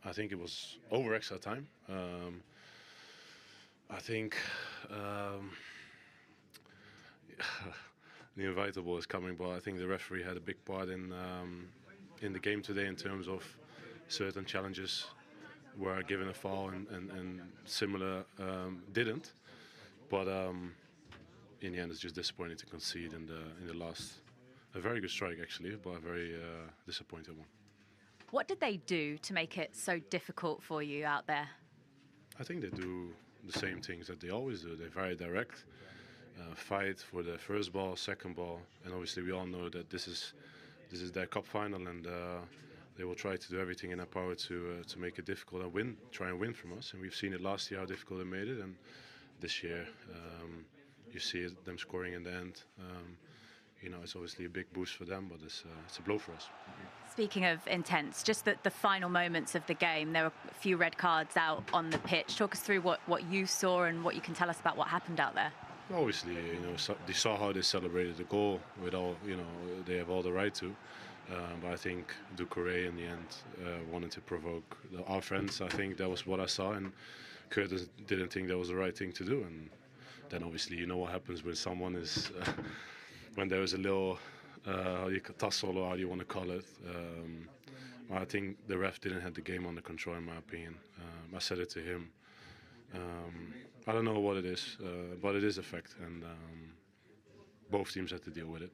I think it was over extra time. I think the inevitable is coming, but I think the referee had a big part in the game today in terms of certain challenges were given a foul and similar didn't. But in the end, it's just disappointing to concede in the last. A very good strike actually, but a very disappointing one. What did they do to make it so difficult for you out there? I think they do the same things that they always do. They're very direct, fight for the first ball, second ball, and obviously we all know that this is their cup final, and they will try to do everything in their power to make it difficult and try and win from us. And we've seen it last year how difficult they made it, and this year you see them scoring in the end. It's obviously a big boost for them, but it's a blow for us. Speaking of intense, just the final moments of the game, there were a few red cards out on the pitch. Talk us through what you saw and what you can tell us about what happened out there. Obviously, they saw how they celebrated the goal with all, they have all the right to. But I think Ducouré in the end wanted to provoke our friends. I think that was what I saw, and Curtis didn't think that was the right thing to do. And then obviously you know what happens when someone is... when there was a little tussle, or how you want to call it. I think the ref didn't have the game under control, in my opinion. I said it to him. I don't know what it is, but it is a fact, and both teams had to deal with it.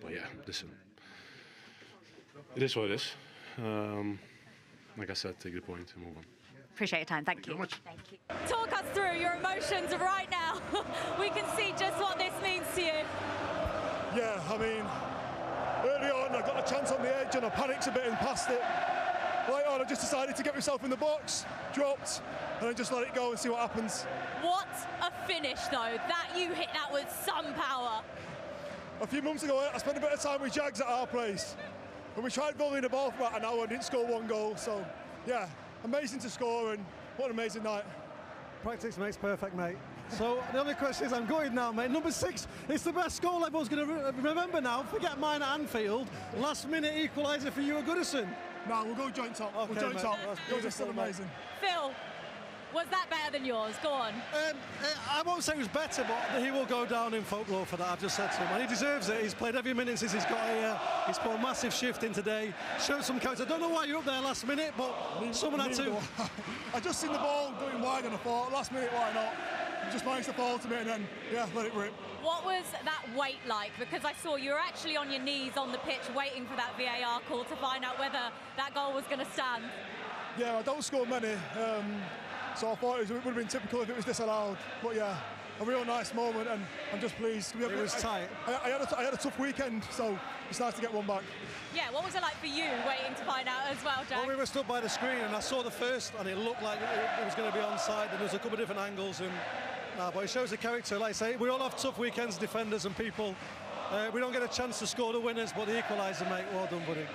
But yeah, listen, it is what it is. Like I said, take the point and move on. Appreciate your time. Thank you. Thank you very much. Thank you. Talk us through your emotions right now. We can see just what this means to you. Yeah, I mean, early on I got a chance on the edge and I panicked a bit and passed it. Right on, I just decided to get myself in the box, dropped, and then just let it go and see what happens. What a finish though, that you hit that with some power. A few months ago I spent a bit of time with Jags at our place, and we tried volleying the ball for about an hour and didn't score one goal, so yeah. Amazing to score, and what an amazing night. Practice makes perfect, mate. So the only question is, I'm going now, mate. Number 6, it's the best goal everyone's going to remember now. Forget mine at Anfield. Last minute equaliser for you at Goodison. No, we'll go joint top. Okay, we'll joint top. Yours is still amazing. Phil, was that better than yours? Go on. I won't say it was better, but he will go down in folklore for that. I've just said to him, and he deserves it. He's played every minute since he's got here. He's put a massive shift in today. Showed some character. I don't know why you're up there last minute, but someone had to. I just seen the ball going wide, and I thought, last minute, why not? It just managed to fall to me, and then let it rip. What was that wait like? Because I saw you were actually on your knees on the pitch waiting for that VAR call to find out whether that goal was going to stand. Yeah, I don't score many. So I thought it would have been typical if it was disallowed. But yeah, a real nice moment, and I'm just pleased. It was tight. I had a tough weekend, so it's nice to get one back. Yeah, what was it like for you waiting to find out as well, Jack? Well, we were stood by the screen, and I saw the first, and it looked like it was going to be onside, and there was a couple of different angles, and but it shows the character. Like I say, we all have tough weekends, defenders and people. We don't get a chance to score the winners, but the equaliser, mate, well done, buddy.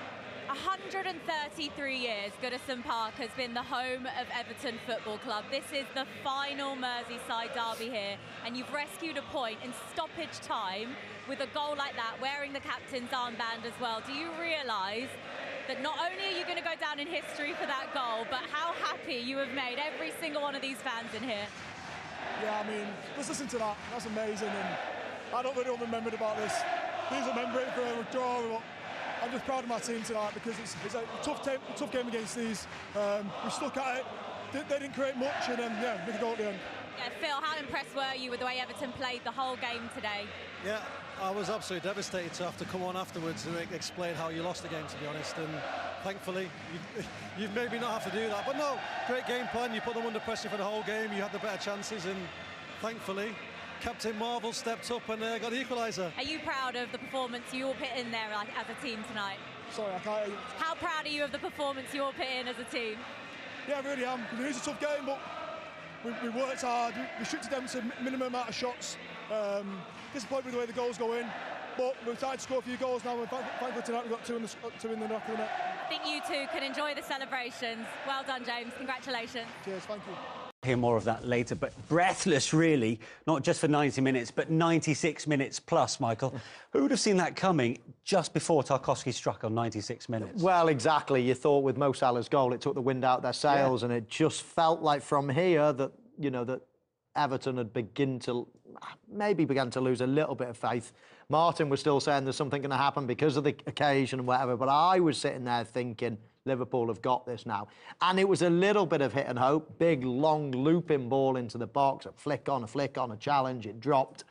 133 years, Goodison Park has been the home of Everton Football Club. This is the final Merseyside derby here, and you've rescued a point in stoppage time with a goal like that, wearing the captain's armband as well. Do you realise that not only are you going to go down in history for that goal, but how happy you have made every single one of these fans in here? Yeah, I mean, just listen to that. That's amazing, and I don't really remember about this. Please remember it for a draw. I'm just proud of my team tonight because it's a tough game against these. We stuck at it. They didn't create much, and make a goal at the end. Yeah, Phil, how impressed were you with the way Everton played the whole game today? Yeah, I was absolutely devastated to have to come on afterwards and explain how you lost the game, to be honest. And thankfully, you've maybe not have to do that. But no, great game plan. You put them under pressure for the whole game. You had the better chances, and thankfully, Captain Marvel stepped up and got the equaliser. Are you proud of the performance you all put in there as a team tonight? Sorry, I can't. How proud are you of the performance you all put in as a team? Yeah, I really am. It is a tough game, but we worked hard. We restricted them to minimum amount of shots. Disappointed with the way the goals go in, but we've tried to score a few goals now. And thankfully tonight we've got two in the knock of the net. I think you two can enjoy the celebrations. Well done, James. Congratulations. Cheers. Thank you. hear more of that later. But breathless, really, not just for 90 minutes, but 96 minutes plus, Michael. Who would have seen that coming just before Tarkowski struck on 96 minutes? Well, exactly. You thought with Mo Salah's goal, it took the wind out of their sails, and it just felt like from here that, you know, that Everton had began to lose a little bit of faith. Martin was still saying there's something going to happen because of the occasion and whatever, but I was sitting there thinking Liverpool have got this now. And it was a little bit of hit and hope, big, long, looping ball into the box, a flick on, a challenge, it dropped.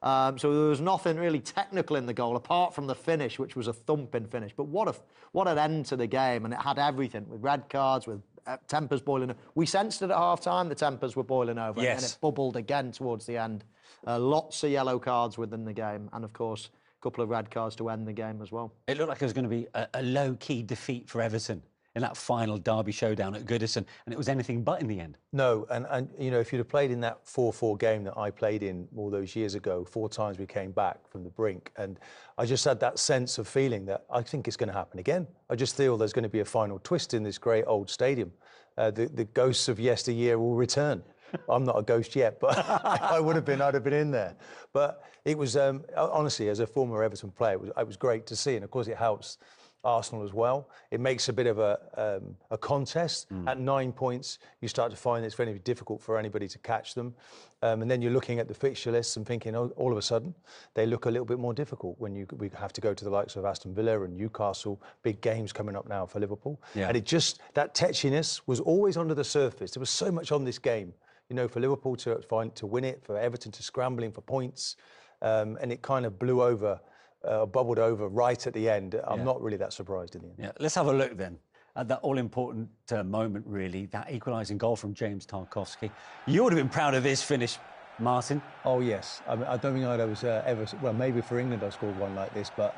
So there was nothing really technical in the goal, apart from the finish, which was a thumping finish. But what an end to the game, and it had everything, with red cards, with tempers boiling over. We sensed it at half-time, the tempers were boiling over, yes. and it bubbled again towards the end. Lots of yellow cards within the game, and of course, a couple of red cards to end the game as well. It looked like it was going to be a low-key defeat for Everton in that final derby showdown at Goodison, and it was anything but in the end. No, and you know, if you'd have played in that 4-4 game that I played in all those years ago, 4 times we came back from the brink, and I just had that sense of feeling that I think it's going to happen again. I just feel there's going to be a final twist in this great old stadium. The ghosts of yesteryear will return. I'm not a ghost yet, but I would have been. I'd have been in there. But it was honestly, as a former Everton player, it was great to see, and of course it helps Arsenal as well. It makes a bit of a contest. At 9 points, you start to find it's very difficult for anybody to catch them. And then you're looking at the fixture lists and thinking, oh, all of a sudden, they look a little bit more difficult when we have to go to the likes of Aston Villa and Newcastle, big games coming up now for Liverpool. Yeah. And it just, that tetchiness was always under the surface. There was so much on this game, you know, for Liverpool to win it, for Everton to scrambling for points. And it kind of blew over, bubbled over right at the end. I'm not really that surprised in the end. Yeah, let's have a look then at that all-important moment, really, that equalising goal from James Tarkowski. You would have been proud of this finish, Martin. Oh, yes. I mean, I don't think I was ever... Well, maybe for England I scored one like this, but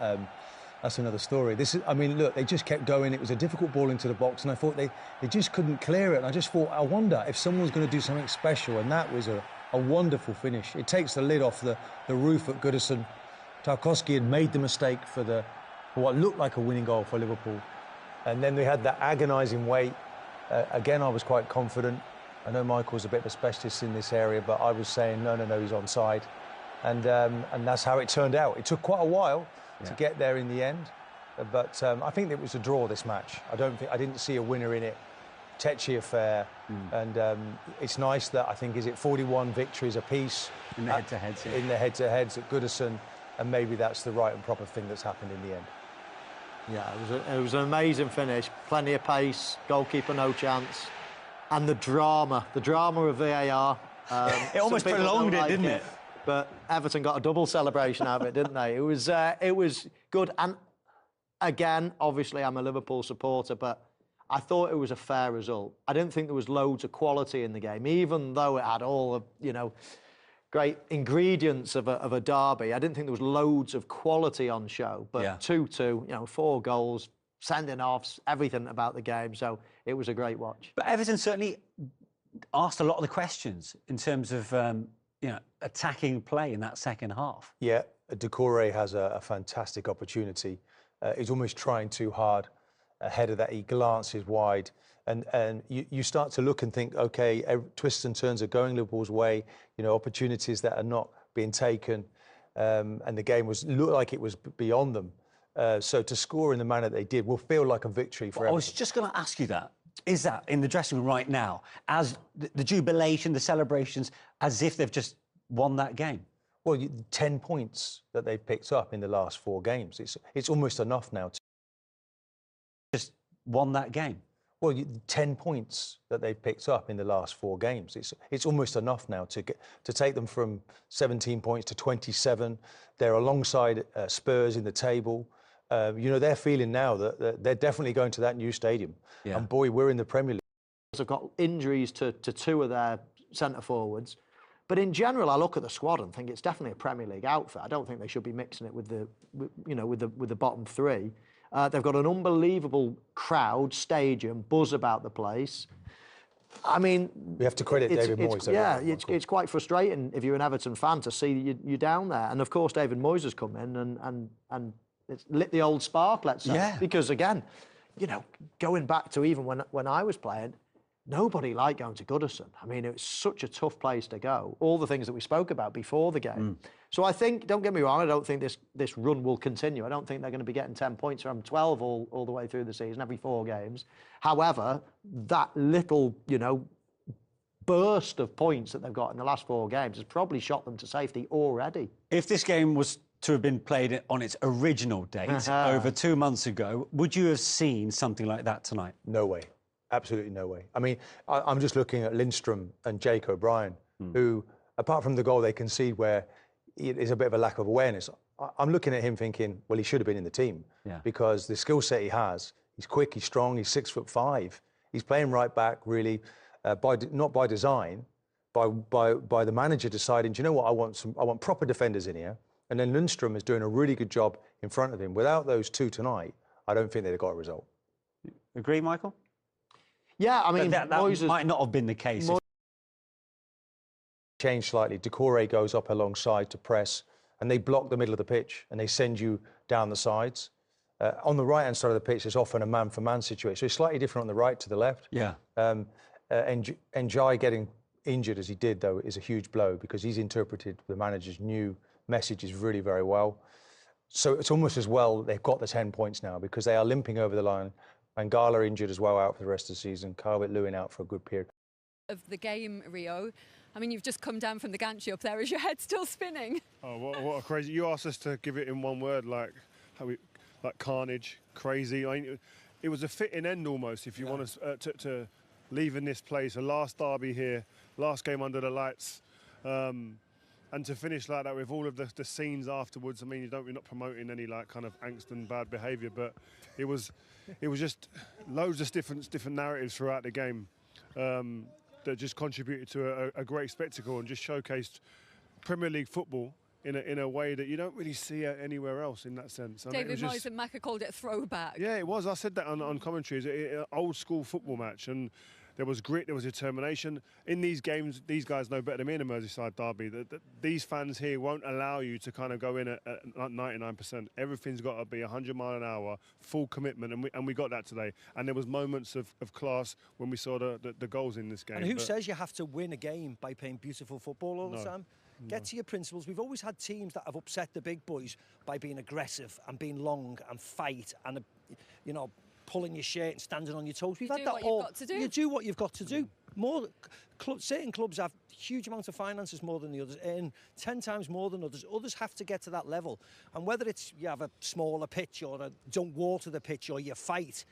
that's another story. This is, I mean, look, they just kept going. It was a difficult ball into the box, and I thought they just couldn't clear it. And I just thought, I wonder if someone's going to do something special, and that was a wonderful finish. It takes the lid off the roof at Goodison. Tarkowski had made the mistake for what looked like a winning goal for Liverpool. And then we had that agonising wait. Again, I was quite confident. I know Michael's a bit of a specialist in this area, but I was saying, no, he's onside. And that's how it turned out. It took quite a while to get there in the end. But I think it was a draw, this match. I didn't see a winner in it. Tetchy affair. And it's nice that, I think, is it 41 victories apiece? In the head-to-heads. In the head-to-heads at Goodison. And maybe that's the right and proper thing that's happened in the end. Yeah, it was an amazing finish. Plenty of pace, goalkeeper no chance. And the drama of VAR. It almost prolonged it, didn't it? But Everton got a double celebration out of it, didn't they? It was good. And again, obviously, I'm a Liverpool supporter, but I thought it was a fair result. I didn't think there was loads of quality in the game, even though it had all of, you know, great ingredients of a derby. I didn't think there was loads of quality on show, but 2-2, you know, 4 goals, sending-offs, everything about the game. So it was a great watch. But Everton certainly asked a lot of the questions in terms of, you know, attacking play in that second half. Yeah, Doucouré has a fantastic opportunity. He's almost trying too hard ahead of that. He glances wide. And you start to look and think, OK, twists and turns are going Liverpool's way, you know, opportunities that are not being taken. And the game looked like it was beyond them. So to score in the manner they did will feel like a victory for Everton. I was just going to ask you that. Is that in the dressing room right now, as the jubilation, the celebrations, as if they've just won that game? Well, 10 points that they've picked up in the last 4 games. It's almost enough now to just won that game. Well, 10 points that they've picked up in the last 4 games. It's almost enough now to take them from 17 points to 27. They're alongside Spurs in the table. You know, they're feeling now that they're definitely going to that new stadium. Yeah. And boy, we're in the Premier League. They've got injuries to 2 of their centre forwards. But in general, I look at the squad and think it's definitely a Premier League outfit. I don't think they should be mixing it with the bottom 3. They've got an unbelievable crowd, stadium, buzz about the place. I mean, we have to credit David Moyes. Yeah, it's quite frustrating if you're an Everton fan to see you down there. And of course, David Moyes has come in and it's lit the old spark, let's say. Yeah. Because again, you know, going back to even when I was playing, nobody liked going to Goodison. I mean, it was such a tough place to go. All the things that we spoke about before the game. So I think, don't get me wrong, I don't think this run will continue. I don't think they're going to be getting 10 points from 12 all the way through the season, every 4 games. However, that little, burst of points that they've got in the last 4 games has probably shot them to safety already. If this game was to have been played on its original date over 2 months ago, would you have seen something like that tonight? No way. Absolutely no way. I mean, I'm just looking at Lindstrom and Jake O'Brien, who, apart from the goal they concede where there's a bit of a lack of awareness, I'm looking at him thinking, well, he should have been in the team because the skill set he has, he's quick, he's strong, he's 6'5". He's playing right back, really, not by design, by the manager deciding, do you know what, I want proper defenders in here. And then Lundstrom is doing a really good job in front of him. Without those two tonight, I don't think they'd have got a result. Agree, Michael? Yeah, I mean, that might not have been the case. Changed slightly. Decore goes up alongside to press, and they block the middle of the pitch, and they send you down the sides. On the right-hand side of the pitch, it's often a man-for-man situation. So it's slightly different on the right to the left. Yeah. And Jai getting injured as he did, though, is a huge blow because he's interpreted the manager's new messages really very well. So it's almost as well they've got the 10 points now because they are limping over the line. Mangala injured as well, out for the rest of the season. Calvert-Lewin out for a good period. Of the game, Rio. I mean, you've just come down from the gantry up there. Is your head still spinning? Oh, what a crazy! You asked us to give it in one word, like carnage, crazy. I mean, it was a fitting end almost. If you want us to leave in this place, a last derby here, last game under the lights. And to finish like that with all of the scenes afterwards, I mean, you're not promoting any like kind of angst and bad behaviour, but it was just loads of different narratives throughout the game that just contributed to a great spectacle and just showcased Premier League football in a way that you don't really see anywhere else in that sense. David Moyes and Macca called it a throwback. Yeah, it was. I said that on commentary. It's an old school football match, and there was grit, there was determination. In these games, these guys know better than me in a Merseyside derby that these fans here won't allow you to kind of go in at 99%. Everything's got to be 100 mile an hour, full commitment, and we got that today. And there was moments of class when we saw the goals in this game. And who says you have to win a game by playing beautiful football all the time? Get to your principles. We've always had teams that have upset the big boys by being aggressive and being long and fight and, pulling your shirt and standing on your toes. We've had that all. You do what you've got to do. Certain clubs have huge amounts of finances more than the others, earn 10 times more than others. Others have to get to that level. And whether it's you have a smaller pitch or don't water the pitch or you fight,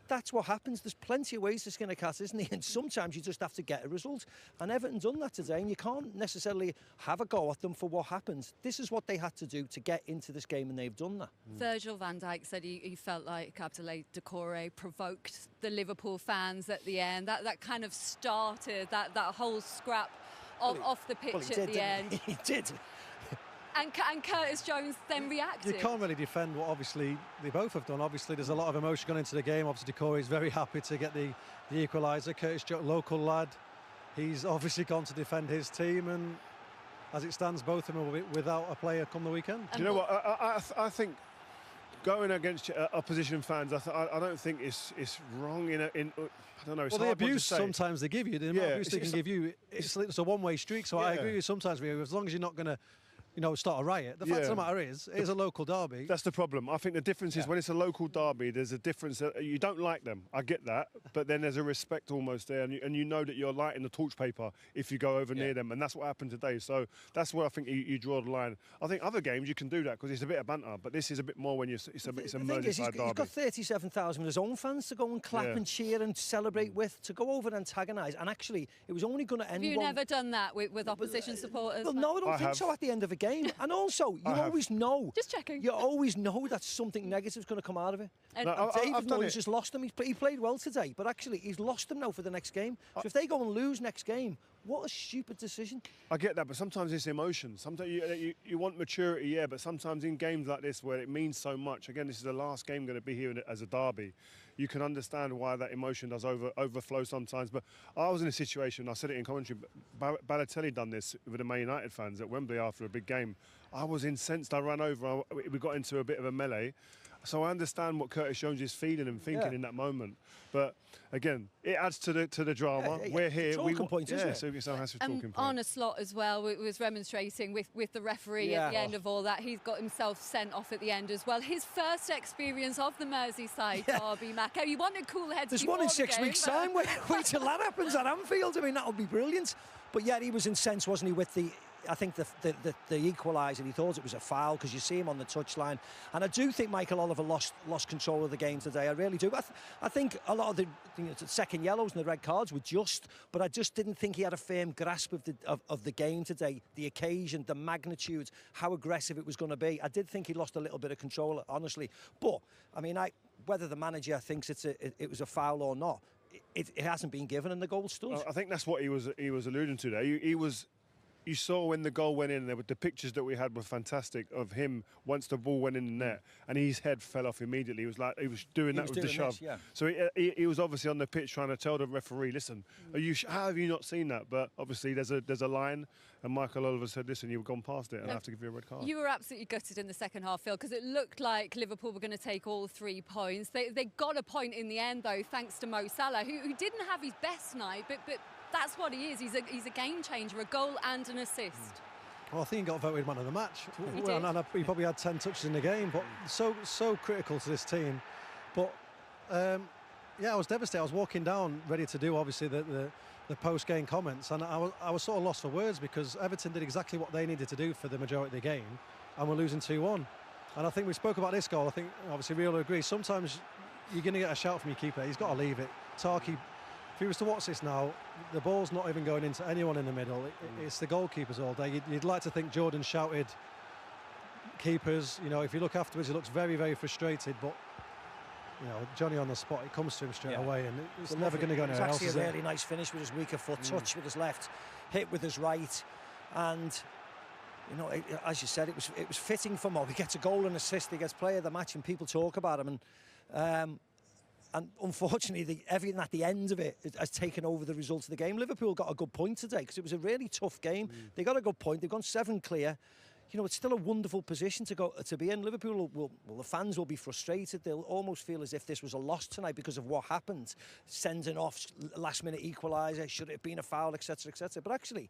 that's what happens. There's plenty of ways to skin a cat, isn't there? And sometimes you just have to get a result. And Everton done that today, and you can't necessarily have a go at them for what happens. This is what they had to do to get into this game, and they've done that. Virgil van Dijk said he felt like encapsulated Decore provoked the Liverpool fans at the end. That kind of started that whole scrap off the pitch at the end. He did. And Curtis Jones then reacted. You can't really defend what obviously they both have done. Obviously, there's a lot of emotion gone into the game. Obviously, Decore is very happy to get the equaliser. Curtis Jones, local lad, he's obviously gone to defend his team. And as it stands, both of them are without a player come the weekend. Do you know what? I think going against opposition fans, I don't think it's wrong I don't know. It's well, the abuse sometimes they give you, the abuse they can give you, it's a one-way streak. So I agree with you sometimes, as long as you're not going to start a riot. The fact of the matter is, it is a local derby. That's the problem. I think the difference is when it's a local derby, there's a difference. You don't like them. I get that. But then there's a respect almost there. And you know that you're lighting the torch paper if you go over near them. And that's what happened today. So that's where I think you draw the line. I think other games you can do that because it's a bit of banter. But this is a bit more when it's a Merseyside derby. He's got 37,000 of his own fans to go and clap and cheer and celebrate with, to go over and antagonise. And actually, it was only going to end. Have you never done that with opposition supporters? Well, no, I don't think so at the end of a game. And also, you always know. Just checking. You always know that something negative is going to come out of it. And David Moyes has lost them. He played well today, but actually he's lost them now for the next game. So if they go and lose next game, what a stupid decision. I get that, but sometimes it's emotion. Sometimes you want maturity, but sometimes in games like this where it means so much, again, this is the last game going to be here as a derby, you can understand why that emotion does overflow sometimes. But I was in a situation, I said it in commentary, Balotelli done this with the Man United fans at Wembley after a big game. I was incensed, I ran over, we got into a bit of a melee. So I understand what Curtis Jones is feeling and thinking in that moment. But again, it adds to the drama. We're here. Talking point, isn't it? So it's a talking point. Arne Slot as well was remonstrating with the referee at the end of all that. He's got himself sent off at the end as well. His first experience of the Merseyside derby, Mako. You wanted cool heads. There's one in 6 weeks' time. Wait till that happens at Anfield. I mean, that would be brilliant. But yeah, he was incensed, wasn't he, with the equaliser. He thought it was a foul because you see him on the touchline. And I do think Michael Oliver lost control of the game today. I really do. I think a lot of the second yellows and the red cards were just, but I just didn't think he had a firm grasp of the game today, the occasion, the magnitude, how aggressive it was going to be. I did think he lost a little bit of control, honestly. But, I mean, whether the manager thinks it was a foul or not, it hasn't been given and the goal stood. I think that's what he was alluding to there. You saw when the goal went in, the pictures that we had were fantastic of him once the ball went in the net and his head fell off immediately. He was doing that with the shove. So he was obviously on the pitch trying to tell the referee, listen, how have you not seen that? But obviously there's a line, and Michael Oliver said, listen, you've gone past it and I have to give you a red card. You were absolutely gutted in the second half, Phil, because it looked like Liverpool were going to take all 3 points. They got a point in the end, though, thanks to Mo Salah, who didn't have his best night, but that's what he is. He's a game changer, a goal and an assist. Well, I think he got voted man of the match. He he probably had 10 touches in the game, but so critical to this team. But yeah, I was devastated. I was walking down, ready to do obviously the post-game comments, and I was sort of lost for words because Everton did exactly what they needed to do for the majority of the game, and we're losing 2-1. And I think we spoke about this goal. I think obviously we all agree. Sometimes you're going to get a shout from your keeper. He's got to leave it. Tarky. If he was to watch this now, the ball's not even going into anyone in the middle. It's the goalkeepers all day. You'd like to think Jordan shouted keepers. You know, if you look afterwards, he looks very, very frustrated. But you know, Johnny on the spot, it comes to him straight away, and it's never going to go anywhere else. It's actually a really nice finish with his weaker foot, touch with his left, hit with his right, and you know, as you said, it was fitting for Mo. He gets a goal and assist. He gets player of the match, and people talk about him. And unfortunately, everything at the end of it has taken over the result of the game. Liverpool got a good point today because it was a really tough game. They got a good point. They've gone 7 clear. You know, it's still a wonderful position to be in. Liverpool the fans will be frustrated. They'll almost feel as if this was a loss tonight because of what happened. Sending off last-minute equaliser, should it have been a foul, etc., etc. But actually,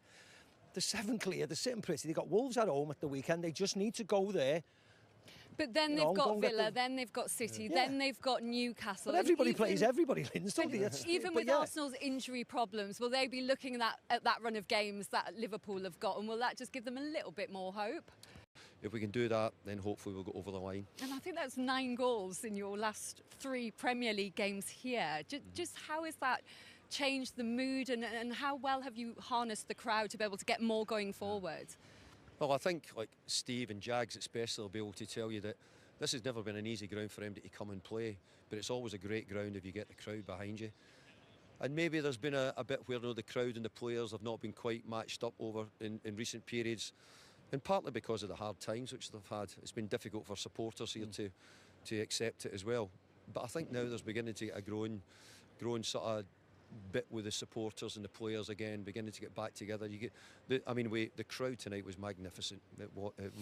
the 7 clear, they're sitting pretty. They got Wolves at home at the weekend. They just need to go there. But then they've got Villa, then they've got City, then they've got Newcastle. But everybody plays everybody, Linz, don't they? Even with Arsenal's injury problems, will they be looking at that run of games that Liverpool have got, and will that just give them a little bit more hope? If we can do that, then hopefully we'll go over the line. And I think that's 9 goals in your last 3 Premier League games here. Just how has that changed the mood, and how well have you harnessed the crowd to be able to get more going forward? Well, I think like Steve and Jags especially will be able to tell you that this has never been an easy ground for him to come and play, but it's always a great ground if you get the crowd behind you. And maybe there's been a bit where the crowd and the players have not been quite matched up over in recent periods, and partly because of the hard times which they've had. It's been difficult for supporters here to accept it as well. But I think now there's beginning to get a growing sort of bit with the supporters and the players again, beginning to get back together. You get, the crowd tonight was magnificent. It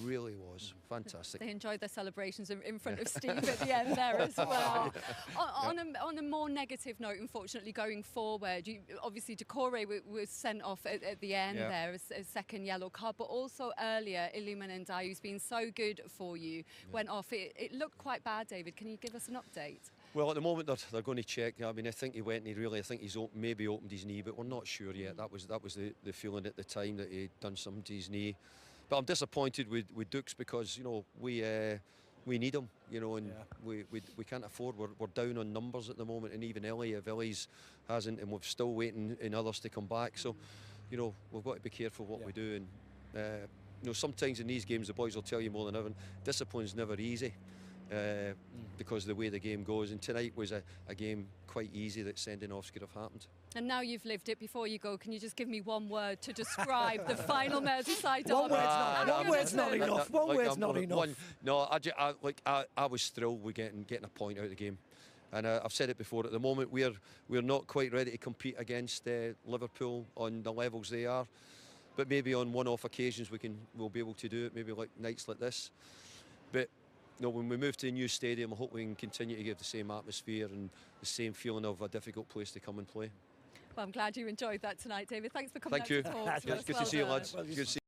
really was fantastic. They enjoyed their celebrations in front of Steve at the end there as well. On a more negative note, unfortunately, going forward, obviously Decore was sent off at the end there as a second yellow card, but also earlier, Iliman Ndiaye, who's been so good for you, went off. It looked quite bad, David. Can you give us an update? Well, at the moment they're going to check. I mean, I think he went and I think he's maybe opened his knee, but we're not sure yet. That was the feeling at the time that he'd done something to his knee. But I'm disappointed with Dukes because, you know, we need him, you know, and we can't afford. We're down on numbers at the moment, and even if Ellie's hasn't, and we're still waiting in others to come back. So, you know, we've got to be careful what we do. And you know, sometimes in these games the boys will tell you more than ever, discipline's never easy. Because of the way the game goes, and tonight was a game quite easy that sending offs could have happened. And now you've lived it. Before you go, can you just give me one word to describe the final Merseyside derby? One word's not enough. One word's not enough. I was thrilled with getting a point out of the game, and I've said it before. At the moment, we're not quite ready to compete against Liverpool on the levels they are, but maybe on one-off occasions we'll be able to do it. Maybe like nights like this, but no, when we move to a new stadium, I hope we can continue to give the same atmosphere and the same feeling of a difficult place to come and play. Well, I'm glad you enjoyed that tonight, David. Thanks for coming Thank out you. to talk to us. Good Well to see you, done. lads. Good to see you.